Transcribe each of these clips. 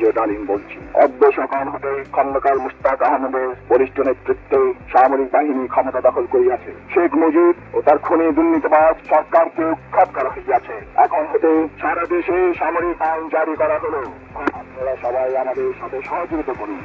নজর ডালিম বলছি। অদ্য সকাল হতে খন্দকার মুশতাক আহমেদের বরিষ্ঠ নেতৃত্বে সামরিক বাহিনী ক্ষমতা দখল করিয়াছে। শেখ মুজিব ও তার খুনি দুর্নীতিবাজ সরকারকে উৎখাত করা হইয়াছে। এখন হতে সারা দেশে সামরিক আইন জারি করা হলো। আপনারা সবাই আমাদের সাথে সহযোগিতা করুন।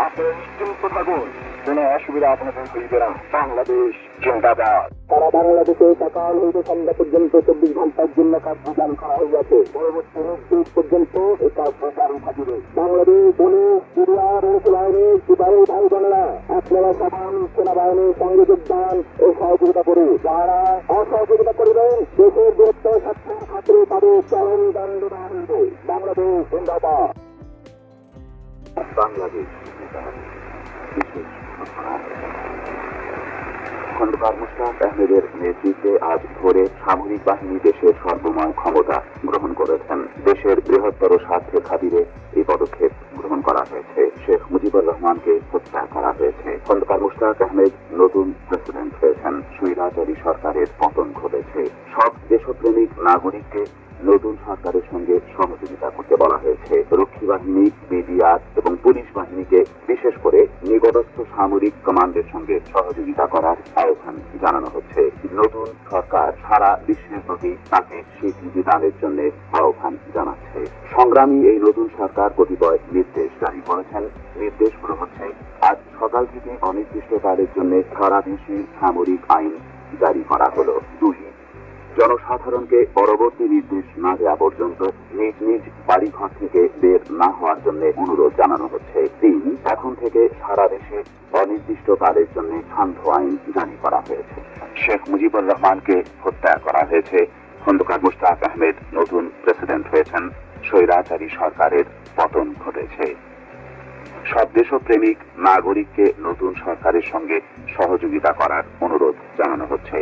আপনারা নিশ্চিন্ত থাকুন, কোনো অসুবিধা আপনাদের হইবে না। বাংলাদেশ জিন্দাবাদ। সারা বাংলাদেশে সকাল হইতে সন্ধ্যা পর্যন্ত 24 ঘন্টার জন্য কার্য জারি করা হইয়াছে। পরবর্তী নির্দেশ পর্যন্ত এই কাজ প্রচারই থাকিবে। বাংলাদেশ পুলিশ, সিরিয়ার বাহিনী, সিপাহী ভাই বোনেরা, আপনারা সবাই সেনাবাহিনীর সঙ্গে যোগদান ও সহযোগিতা করুন। যারা অসহযোগিতা করিবেন দেশের বৃহত্তর স্বার্থের খাতিরে তাদের চরম দণ্ড দেওয়া হইবে। বাংলাদেশ জিন্দাবাদ। বাংলাদেশ খন্দকার মুশতাক আহমেদের নেতৃত্বে আজ ভোরে সামরিক বাহিনী দেশের সর্বময় ক্ষমতা গ্রহণ করেছেন। দেশের বৃহত্তর স্বার্থের খাতিরে এই পদক্ষেপ গ্রহণ করা হয়েছে। শেখ মুজিবুর রহমানকে হত্যা করা হয়েছে। খন্দকার মুশতাক আহমেদ নতুন প্রেসিডেন্ট হয়েছেন। স্বৈরাচারী সরকারের পতন ঘটেছে। সব দেশপ্রেমিক নাগরিককে নতুন সরকারের সঙ্গে সহযোগিতা করতে বলা হয়েছে। রক্ষী বাহিনী, বিডিআর এবং পুলিশ বাহিনীকে বিশেষ করে নিকটস্থ সামরিক কমান্ডের সঙ্গে সহযোগিতা করার আহ্বান জানানো হচ্ছে। নতুন সরকার সারা বিশ্বের প্রতি তাকে স্বীকৃতি দানের জন্য আহ্বান জানাচ্ছে। সংগ্রামী এই নতুন সরকার কতিপয় নির্দেশ জারি করেছেন। নির্দেশগুলো হচ্ছে, আজ সকাল থেকে অনির্দিষ্টকালের জন্য সারা দেশে সামরিক আইন জারি করা হলো। 2, জনসাধারণকে পরবর্তী নির্দেশ না দেওয়া পর্যন্ত নিজ নিজ বাড়িঘর থেকে বের না হওয়ার জন্য অনুরোধ জানানো হচ্ছে। 3, এখন থেকে সারা দেশে অনির্দিষ্টকালের জন্য সান্ধ্য আইন জারি করা হয়েছে। শেখ মুজিবুর রহমানকে হত্যা করা হয়েছে। খন্দকার মুশতাক আহমেদ নতুন প্রেসিডেন্ট হয়েছেন। স্বৈরাচারী সরকারের পতন ঘটেছে। সব দেশপ্রেমিক নাগরিককে নতুন সরকারের সঙ্গে সহযোগিতা করার অনুরোধ জানানো হচ্ছে।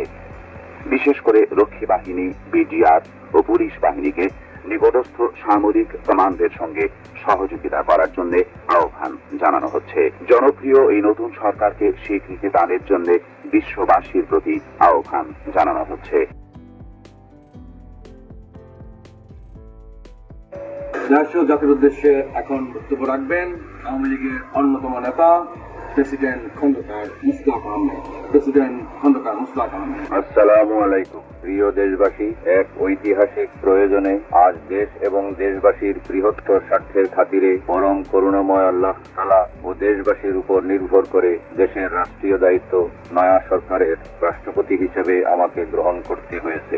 বিশেষ করে রক্ষী বাহিনী, বিডিআর ও পুলিশ বাহিনীকে নিকটস্থ সামরিক কমান্ডের সঙ্গে সহযোগিতা করার জন্য আহ্বান জানানো হচ্ছে। জনপ্রিয় এই নতুন সরকারকে স্বীকৃতি দানের জন্য বিশ্ববাসীর প্রতি আহ্বান জানানো হচ্ছে। জাতির উদ্দেশ্যে এখন বক্তব্য রাখবেন আওয়ামী লীগের অন্যতম নেতা প্রেসিডেন্ট খন্দকার মুশতাক আহমেদ। প্রেসিডেন্ট খন্দকার মুশতাক আহমেদ। আসসালামু আলাইকুম। প্রিয় দেশবাসী, এক ঐতিহাসিক প্রয়োজনে আজ দেশ এবং দেশবাসীর বৃহত্তর স্বার্থের খাতিরে পরম করুণাময় আল্লাহ তাআলা ও দেশবাসীর উপর নির্ভর করে দেশের রাষ্ট্রীয় দায়িত্ব নয়া সরকারের রাষ্ট্রপতি হিসেবে আমাকে গ্রহণ করতে হয়েছে।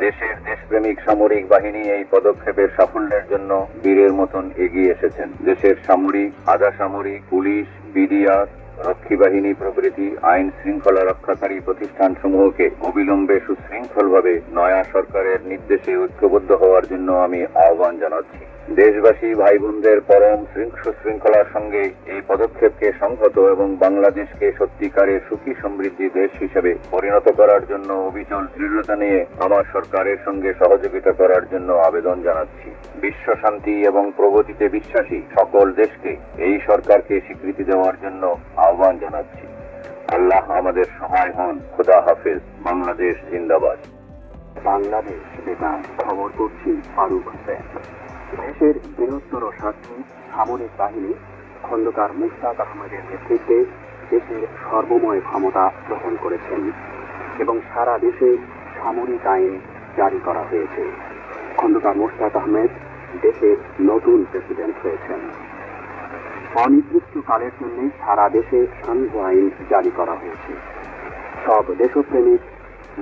দেশের দেশপ্রেমিক সামরিক বাহিনী এই পদক্ষেপের সাফল্যের জন্য বীরের মতন এগিয়ে এসেছেন। দেশের সামরিক, আধা সামরিক, পুলিশ, বিডিআর, রক্ষী বাহিনী প্রভৃতি আইন শৃঙ্খলা রক্ষাকারী প্রতিষ্ঠানসমূহকে অবিলম্বে সুশৃঙ্খলভাবে নয়া সরকারের নির্দেশে ঐক্যবদ্ধ হওয়ার জন্য আমি আহ্বান জানাচ্ছি। দেশবাসী ভাই বোনদের পরম সুশৃঙ্খলার সঙ্গে এই পদক্ষেপকে সংহত এবং বাংলাদেশকে সত্যিকারের সুখী সমৃদ্ধি দেশ হিসেবে পরিণত করার জন্য অবিচল দৃঢ়তা নিয়ে আমার সরকারের সঙ্গে সহযোগিতা করার জন্য আবেদন জানাচ্ছি। বিশ্ব শান্তি এবং প্রগতিতে বিশ্বাসী সকল দেশকে এই সরকারকে স্বীকৃতি দেওয়ার জন্য আহ্বান জানাচ্ছি। আল্লাহ আমাদের সহায় হন। খোদা হাফেজ। বাংলাদেশ জিন্দাবাদ। বাংলাদেশ বেতার খবর করছি ফারুক হোসেন। দেশের বৃহত্তর স্বার্থে সামরিক বাহিনী খন্দকার মুশতাক আহমেদের নেতৃত্বে দেশের সর্বময় ক্ষমতা গ্রহণ করেছেন এবং সারা দেশে সামরিক আইন জারি করা হয়েছে। খন্দকার মুশতাক আহমেদ দেশের নতুন প্রেসিডেন্ট হয়েছেন। অনির্দিষ্টকালের জন্য সারা দেশে সান্ধ্য আইন জারি করা হয়েছে। সব দেশপ্রেমিক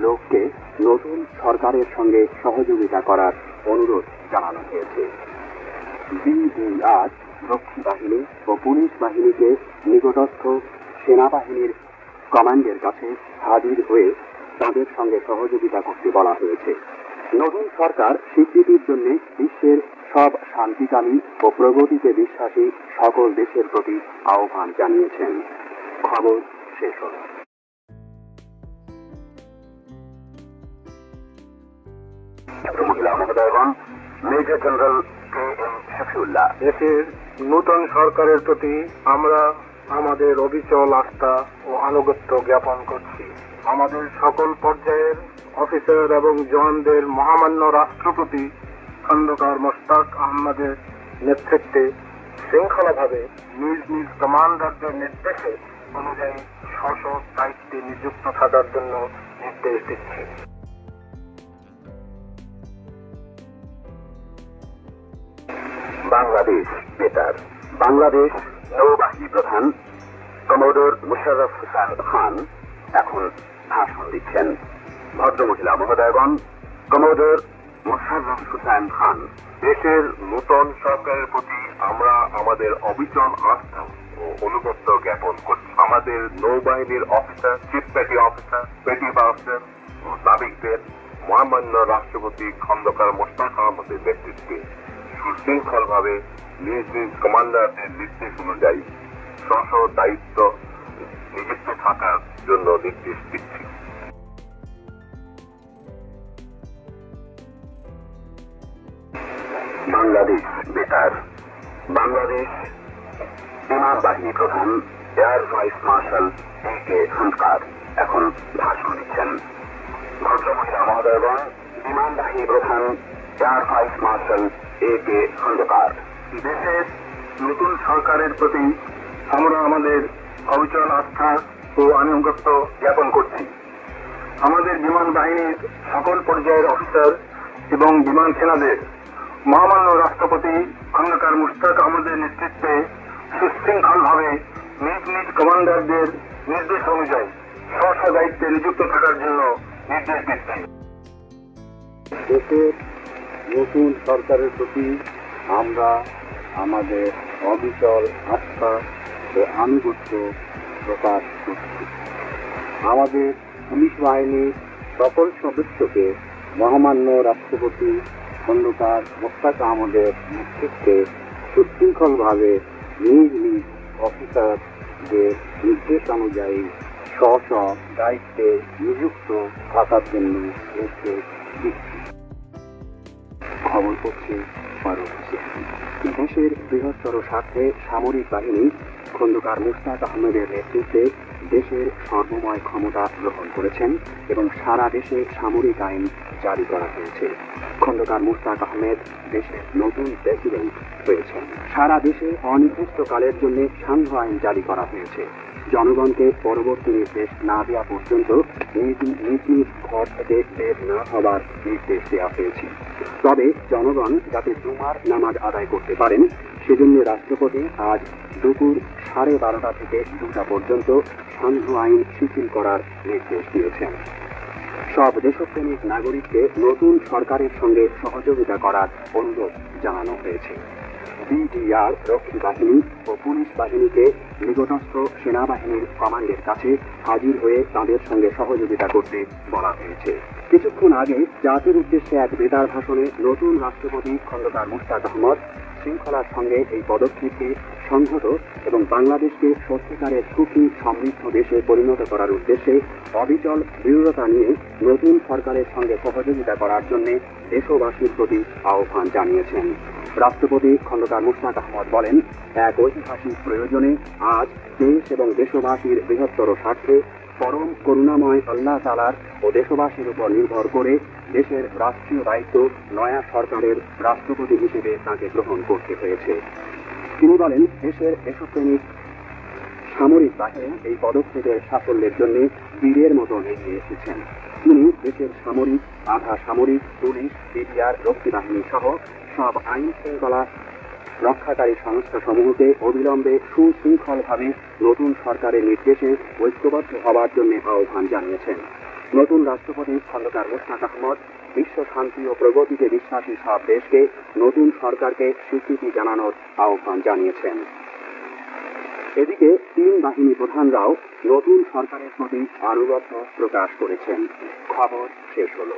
লোককে নতুন সরকারের সঙ্গে সহযোগিতা করার অনুরোধ জানানো হয়েছে। বিডিআর, রক্ষী বাহিনী ও পুলিশ বাহিনীকে নিকটস্থ সেনাবাহিনীর কমান্ডের কাছে হাজির হয়ে তাদের সঙ্গে সহযোগিতা করতে বলা হয়েছে। নতুন সরকার স্বীকৃতির জন্য বিশ্বের সব শান্তিকামী ও প্রগতিতে বিশ্বাসী সকল দেশের প্রতি আহ্বান জানিয়েছেন। খবর শেষ হল। Major general K M. শফিউল্লাহ। দেশের নূতন সরকারের প্রতি আমরা আমাদের অবিচল আস্থা ও আনুগত্য জ্ঞাপন করছি। আমাদের সকল পর্যায়ের অফিসার এবং জওয়ানদের মহামান্য রাষ্ট্রপতি খন্দকার মুশতাক আহমেদের নেতৃত্বে শৃঙ্খলাভাবে নিজ নিজ কমান্ডারদের নির্দেশে অনুযায়ী স্ব দায়িত্বে নিযুক্ত থাকার জন্য নির্দেশ দিচ্ছি। বাংলাদেশ বেতার। বাংলাদেশ নৌবাহিনী প্রধান কমোডোর মুশাররফ হোসেন খান এখন ভাষণ দিচ্ছেন। ভদ্রমহিলা মহোদয়গণ, কমোডোর মুশাররফ হোসেন খান। দেশের নূতন সরকারের প্রতি আমরা আমাদের অবিচল আস্থা ও অনুগত্য জ্ঞাপন করছি। আমাদের নৌবাহিনীর officer, chief petty officer, petty officer ও নাবিকদের মহামান্য রাষ্ট্রপতি খন্দকার মোশতাক আহমদের নেতৃত্বে সুশৃঙ্খলভাবে নিজ নিজ কমান্ডারদের নির্দেশ অনুযায়ী স্ব দায়িত্ব নিযুক্ত থাকার জন্য নির্দেশ দিচ্ছি। বাংলাদেশ বেতার। বাংলাদেশ বিমান বাহিনী প্রধান air vice marshal A.K. Khandakar এখন ভাষণ দিচ্ছেন। ভদ্রমহিলা মহোদয়গণ, বিমান বাহিনী প্রধান air vice marshal A.K. Khandakar. দেশের নতুন সরকারের প্রতি আমরা আমাদের অবিচল আস্থা ও আনুগত্য জ্ঞাপন করছি। আমাদের বিমান বাহিনীর সকল পর্যায়ের অফিসার এবং বিমান সেনাদের মহামান্য রাষ্ট্রপতি খন্দকার মুশতাক আহমদের নেতৃত্বে সুশৃঙ্খলভাবে নিজ নিজ কমান্ডারদের নির্দেশ অনুযায়ী স্ব দায়িত্বে নিযুক্ত থাকার জন্য নির্দেশ দিচ্ছি। দেশের নতুন সরকারের প্রতি আমরা আমাদের অবিচল আস্থা ও আনুগত্য প্রকাশ করছি। আমাদের পুলিশ বাহিনীর সকল সদস্যকে মহামান্য রাষ্ট্রপতি খন্দকার মোশতাক আহমদের নেতৃত্বে সুশৃঙ্খলভাবে নিজ নিজ অফিসারদের নির্দেশ অনুযায়ী স্ব দায়িত্বে নিযুক্ত থাকার জন্য নির্দেশ দিচ্ছি। খবর পড়ছে ফারুক হোসেন। দেশের বৃহত্তর স্বার্থে সামরিক বাহিনী খন্দকার মোশতাক আহমেদের নেতৃত্বে দেশের সর্বময় ক্ষমতা গ্রহণ করেছেন এবং সারা দেশে সামরিক আইন জারি করা হয়েছে। খন্দকার মোশতাক আহমেদ দেশের নতুন প্রেসিডেন্ট হয়েছেন। সারা দেশে অনির্দিষ্টকালের জন্য সান্ধ্য আইন জারি করা হয়েছে। জনগণকে পরবর্তী নির্দেশ না দেওয়া পর্যন্ত নিজ নিজ ঘর থেকে বের না হবার নির্দেশ দেওয়া হয়েছে। তবে জনগণ যাতে জুমার নামাজ আদায় করতে পারেন সেজন্য রাষ্ট্রপতি আজ দুপুর 12:30 থেকে 2টা পর্যন্ত সান্ধ্য আইন শিথিল করার নির্দেশ দিয়েছেন। সব দেশপ্রেমিক নাগরিককে নতুন সরকারের সঙ্গে সহযোগিতা করার অনুরোধ জানানো হয়েছে। বিডিআর রক্ষী বাহিনী ও পুলিশ বাহিনীকে নিকটস্থ সেনাবাহিনীর কমান্ডের কাছে হাজির হয়ে তাদের সঙ্গে সহযোগিতা করতে বলা হয়েছে। কিছুক্ষণ আগে জাতির উদ্দেশ্যে এক বেতার ভাষণে নতুন রাষ্ট্রপতি খন্দকার মোশতাক আহমদ শৃঙ্খলার সঙ্গে এই পদক্ষেপকে সংহত এবং বাংলাদেশকে সত্যিকারের সুখী সমৃদ্ধ দেশে পরিণত করার উদ্দেশ্যে অবিচল দৃঢ়তা নিয়ে নতুন সরকারের সঙ্গে সহযোগিতা করার জন্য দেশবাসীর প্রতি আহ্বান জানিয়েছেন। রাষ্ট্রপতি খন্দকার মোশতাক আহমদ বলেন, এক ঐতিহাসিক প্রয়োজনে আজ দেশ এবং দেশবাসীর বৃহত্তর স্বার্থে পরম করুণাময় আল্লাহ তাআলার ও দেশবাসীর উপর নির্ভর করে দেশের রাষ্ট্রীয় দায়িত্ব নয়া সরকারের রাষ্ট্রপতি হিসেবে তাকে গ্রহণ করতে হয়েছে। তিনি বলেন, দেশের দেশপ্রেমিক সামরিক বাহিনী এই পদক্ষেপের সাফল্যের জন্য বীরের মতো এগিয়ে এসেছেন। তিনি দেশের সামরিক, আধা সামরিক, পুলিশ, বিডিআর রক্ষী বাহিনী সহ সব আইন শৃঙ্খলা রক্ষাকারী সংস্থাসমূহকে অবিলম্বে সুশৃঙ্খলভাবে নতুন সরকারের নির্দেশে ঐক্যবদ্ধ হওয়ার জন্য আহ্বান জানিয়েছেন। নতুন রাষ্ট্রপতি খন্দকার মোশতাক আহমদ বিশ্ব শান্তি ও প্রগতিতে বিশ্বাসী সব দেশকে নতুন সরকারকে স্বীকৃতি জানানোর আহ্বান জানিয়েছেন। এদিকে 3 বাহিনী প্রধানরাও নতুন সরকারের প্রতি আনুগত্য প্রকাশ করেছেন। খবর শেষ হলো।